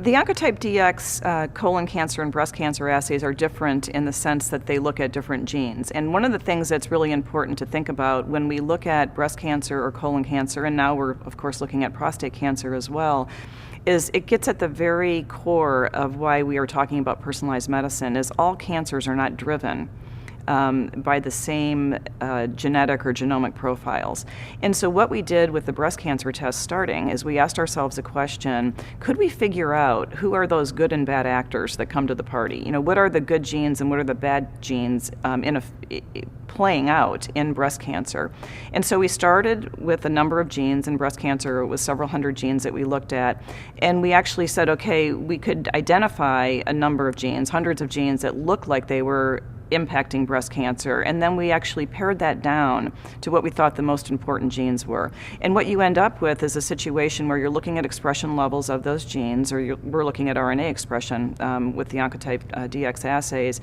The Oncotype DX colon cancer and breast cancer assays are different in the sense that they look at different genes. And one of the things that's really important to think about when we look at breast cancer or colon cancer, and now we're of course looking at prostate cancer as well, is it gets at the very core of why we are talking about personalized medicine, is all cancers are not driven by the same genetic or genomic profiles. And so what we did with the breast cancer test starting is we asked ourselves a question: could we figure out who are those good and bad actors that come to the party? You know, what are the good genes and what are the bad genes playing out in breast cancer? And so we started with a number of genes in breast cancer. It was several hundred genes that we looked at, and we actually said, okay, we could identify a number of genes, hundreds of genes that looked like they were impacting breast cancer, and then we actually pared that down to what we thought the most important genes were. And what you end up with is a situation where you're looking at expression levels of those genes, or we're looking at RNA expression with the Oncotype DX assays,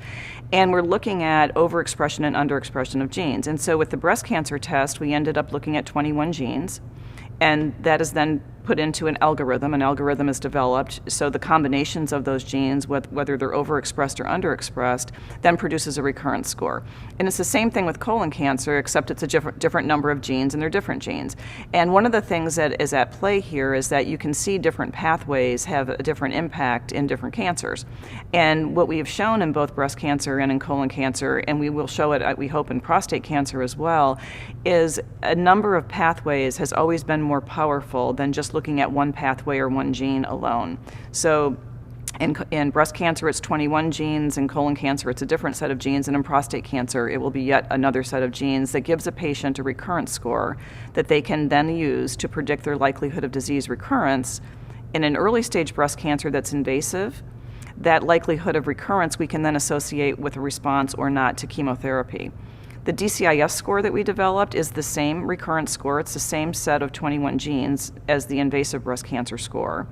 and we're looking at overexpression and underexpression of genes. And so with the breast cancer test, we ended up looking at 21 genes, and that is then put into an algorithm. An algorithm is developed, so the combinations of those genes, whether they're overexpressed or underexpressed, then produces a recurrence score. And it's the same thing with colon cancer, except it's a different number of genes, and they're different genes. And one of the things that is at play here is that you can see different pathways have a different impact in different cancers. And what we have shown in both breast cancer and in colon cancer, and we will show it, we hope, in prostate cancer as well, is a number of pathways has always been more powerful than just looking at one pathway or one gene alone. So in breast cancer, it's 21 genes. In colon cancer, it's a different set of genes. And in prostate cancer, it will be yet another set of genes that gives a patient a recurrence score that they can then use to predict their likelihood of disease recurrence. In an early stage breast cancer that's invasive, that likelihood of recurrence we can then associate with a response or not to chemotherapy. The DCIS score that we developed is the same recurrence score. It's the same set of 21 genes as the invasive breast cancer score.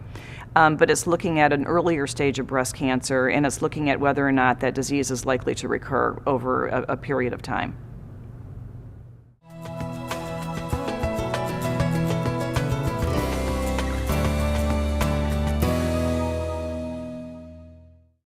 But it's looking at an earlier stage of breast cancer, and it's looking at whether or not that disease is likely to recur over a period of time.